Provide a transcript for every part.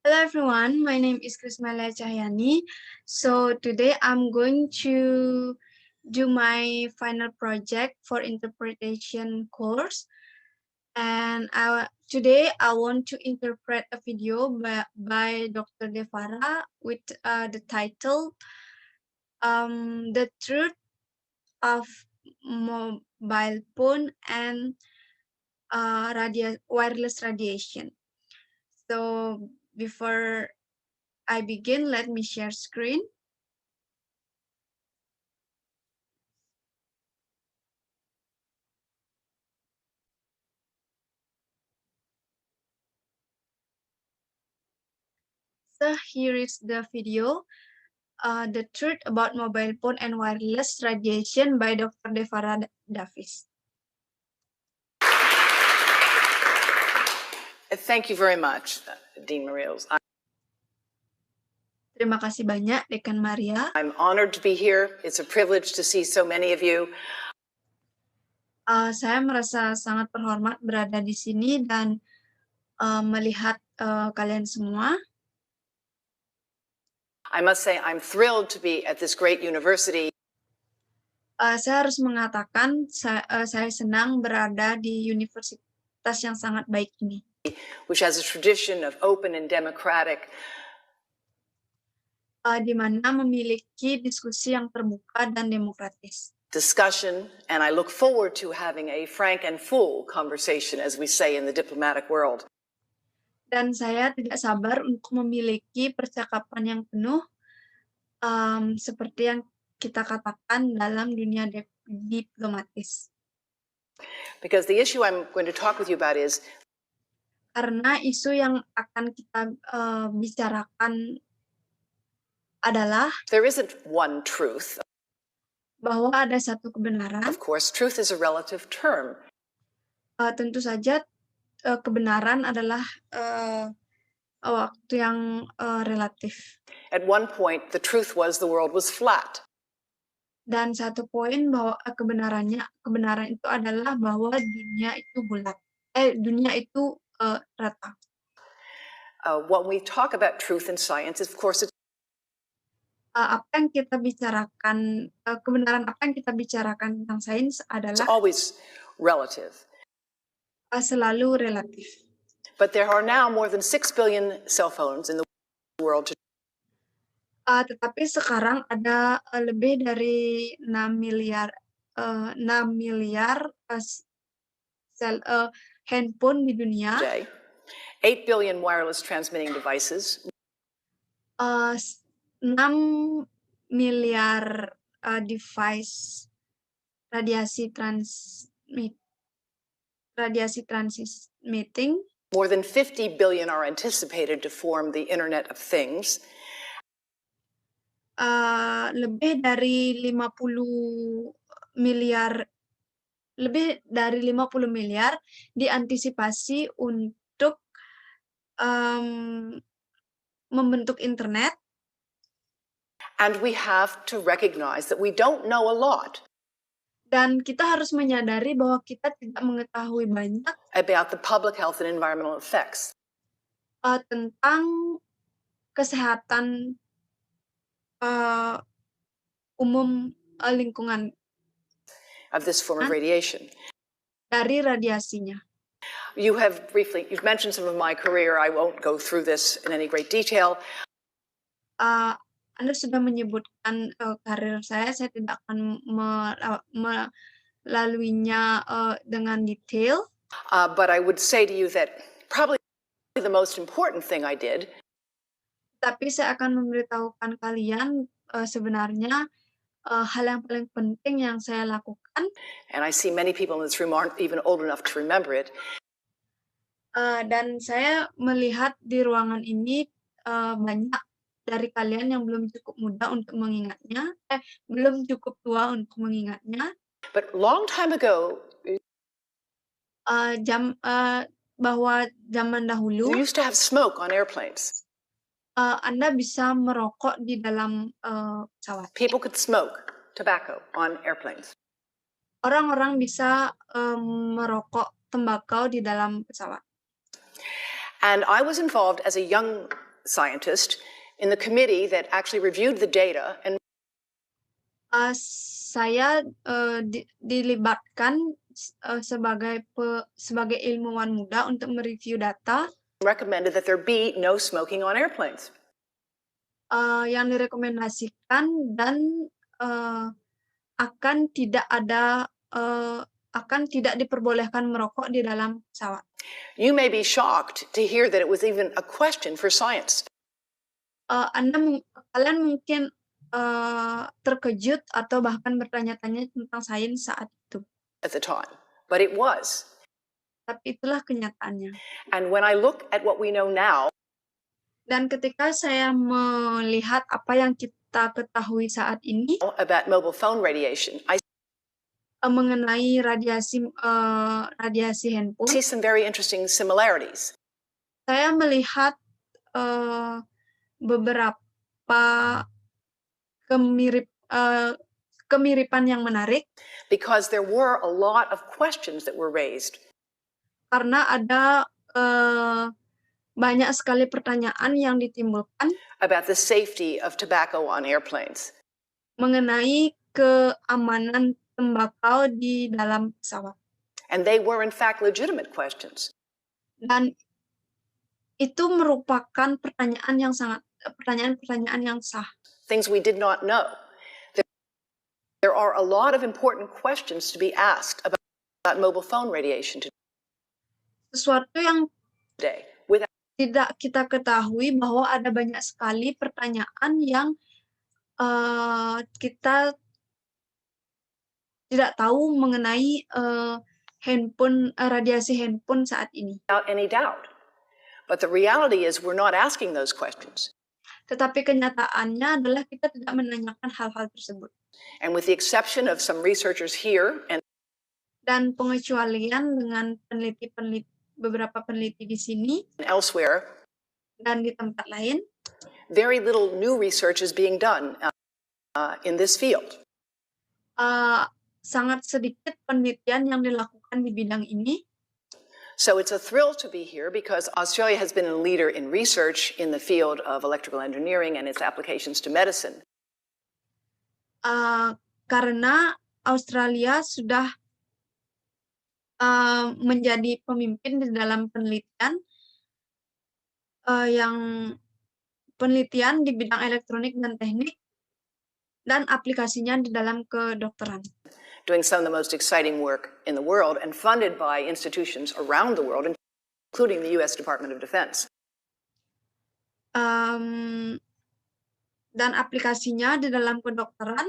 Hello everyone, my name is Krismalia Cahyani. So today I'm going to do my final project for interpretation course. And today I want to interpret a video by Dr. Devara with the title The Truth of Mobile Phone and Wireless Radiation. So before I begin, let me share screen. So here is the video, The Truth About Mobile Phone and Wireless Radiation by Dr. Devara Davis. Thank you very much, Dean Mariels. Terima kasih banyak, Dekan Maria. I'm honored to be here. It's a privilege to see so many of you. Saya merasa sangat terhormat berada di sini dan melihat kalian semua. I must say I'm thrilled to be at this great university. Saya harus mengatakan saya senang berada di universitas yang sangat baik ini, which has a tradition of open and democratic di mana memiliki diskusi yang terbuka dan demokratis. Discussion, and I look forward to having a frank and full conversation, as we say in the diplomatic world. Dan saya tidak sabar untuk memiliki percakapan yang penuh, seperti yang kita katakan dalam dunia diplomatis. Because the issue I'm going to talk with you about is karena isu yang akan kita bicarakan adalah there isn't one truth. Bahwa ada satu kebenaran. Of course, truth is a relative term. Tentu saja kebenaran adalah waktu yang relatif. At one point, the truth was the world was flat. Dan satu poin bahwa kebenaran itu adalah bahwa dunia itu bulat. Dunia itu rata. When we talk about truth in science, of course, apa yang kita bicarakan, kebenaran apa yang kita bicarakan tentang sains adalah it's always relative. Selalu relatif. But there are now more than 6 billion cell phones in the world today. Tetapi sekarang ada lebih dari 6 miliar handphone di dunia. Today, 8 billion wireless transmitting devices. 6 miliar device radiasi transmitting. More than 50 billion are anticipated to form the Internet of Things. Lebih dari 50 miliar diantisipasi untuk membentuk internet. And we have to recognize that we don't know a lot. Dan kita harus menyadari bahwa kita tidak mengetahui banyak about the public health and environmental effects tentang kesehatan umum lingkungan of this form of radiation. Dari radiasinya. You've mentioned some of my career. I won't go through this in any great detail. Anda sudah menyebutkan karir saya tidak akan melaluinya dengan detail. But I would say to you that probably the most important thing I did. Tapi saya akan memberitahukan kalian sebenarnya hal yang paling penting yang saya lakukan. And I see many people in this room aren't even old enough to remember it. Dan saya melihat di ruangan ini banyak dari kalian yang belum cukup muda untuk mengingatnya, belum cukup tua untuk mengingatnya. But long time ago, bahwa zaman dahulu, you used to have smoke on airplanes. Anda bisa merokok di dalam pesawat. People could smoke tobacco on airplanes. Orang-orang bisa merokok tembakau di dalam pesawat. And I was involved as a young scientist in the committee that actually reviewed the data and Saya dilibatkan sebagai ilmuwan muda untuk mereview data recommended that there be no smoking on airplanes. yang direkomendasikan dan akan tidak diperbolehkan merokok di dalam pesawat. You may be shocked to hear that it was even a question for science. Kalian mungkin terkejut atau bahkan bertanya-tanya tentang sains saat itu. At the time, but it was. Tapi itulah kenyataannya. And when I look at what we know now, dan ketika saya melihat apa yang kita ketahui saat ini about mobile phone radiation, I mengenai radiasi handphone, see some very interesting similarities. Saya melihat beberapa kemiripan yang menarik. Because there were a lot of questions that were raised. Karena ada banyak sekali pertanyaan yang ditimbulkan about the safety of tobacco on airplanes. Mengenai keamanan tembakau di dalam pesawat. And they were in fact legitimate questions. Dan itu merupakan pertanyaan-pertanyaan yang sah. Things we did not know. There are a lot of important questions to be asked about mobile phone radiation today. Sesuatu yang tidak kita ketahui bahwa ada banyak sekali pertanyaan yang kita tidak tahu mengenai radiasi handphone saat ini. Without any doubt. But the reality is we're not asking those questions. Tetapi kenyataannya adalah kita tidak menanyakan hal-hal tersebut. And with the exception of some researchers here dan pengecualian dengan beberapa peneliti di sini elsewhere, dan di tempat lain, very little new research is being done in this field. Sangat sedikit penelitian yang dilakukan di bidang ini. So it's a thrill to be here because Australia has been a leader in research in the field of electrical engineering and its applications to medicine. Karena Australia sudah menjadi pemimpin di dalam penelitian di bidang elektronik dan teknik dan aplikasinya di dalam kedokteran. Doing some of the most exciting work in the world and funded by institutions around the world, including the U.S. Department of Defense. Dan aplikasinya di dalam kedokteran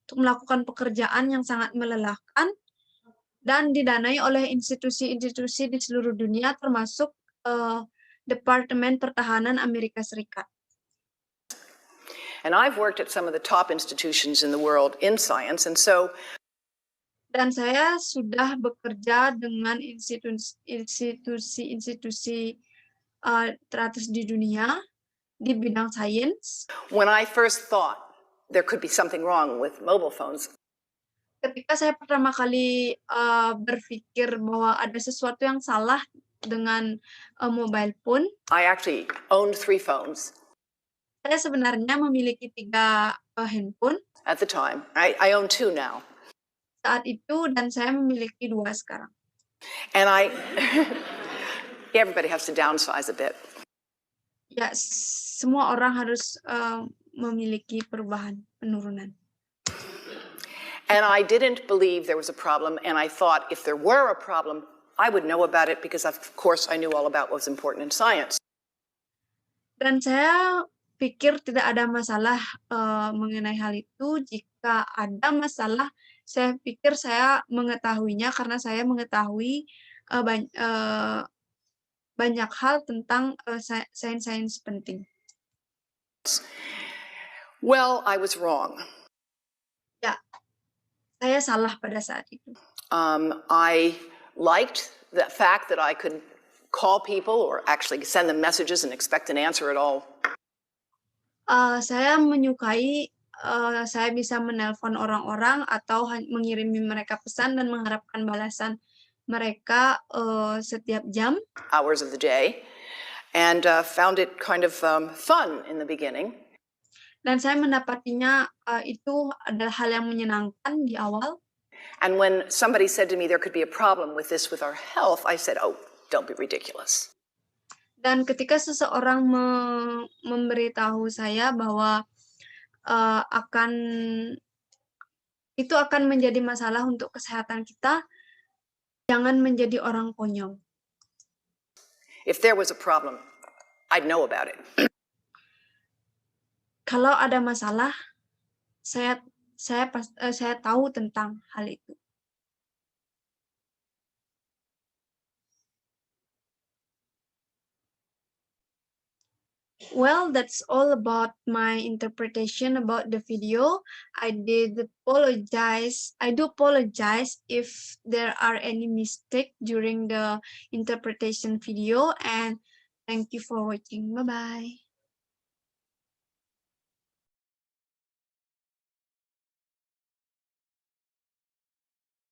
untuk melakukan pekerjaan yang sangat melelahkan dan didanai oleh institusi-institusi di seluruh dunia termasuk Departemen Pertahanan Amerika Serikat. And I've worked at some of the top institutions in the world in science, and so dan saya sudah bekerja dengan institusi teratas di dunia di bidang sains. When I first thought there could be something wrong with mobile phones, ketika saya pertama kali berpikir bahwa ada sesuatu yang salah dengan mobile phone, I actually owned 3 phones. Saya sebenarnya memiliki 3 handphone. At the time, I own 2 now. Saat itu dan saya memiliki 2 sekarang. And everybody has to downsize a bit. Ya, semua orang harus memiliki penurunan. And I didn't believe there was a problem, and I thought if there were a problem, I would know about it because of course I knew all about what was important in science. Dan saya pikir tidak ada masalah mengenai hal itu. Jika ada masalah, saya pikir saya mengetahuinya karena saya mengetahui banyak hal tentang sains-sains penting. Well, I was wrong. Ya, saya salah pada saat itu. I liked the fact that I could call people or actually send them messages and expect an answer at all. Saya menyukai saya bisa menelpon orang-orang atau mengirimi mereka pesan dan mengharapkan balasan mereka setiap jam. Hours of the day. and found it kind of fun in the beginning. Dan saya mendapatinya itu adalah hal yang menyenangkan di awal. And when somebody said to me there could be a problem with this with our health, I said, oh, don't be ridiculous. Dan ketika seseorang memberitahu saya bahwa itu akan menjadi masalah untuk kesehatan kita, jangan menjadi orang konyol. If there was a problem, I'd know about it. Kalau ada masalah, saya tahu tentang hal itu. Well, that's all about my interpretation about the video. I do apologize if there are any mistake during the interpretation video, and thank you for watching. Bye-bye.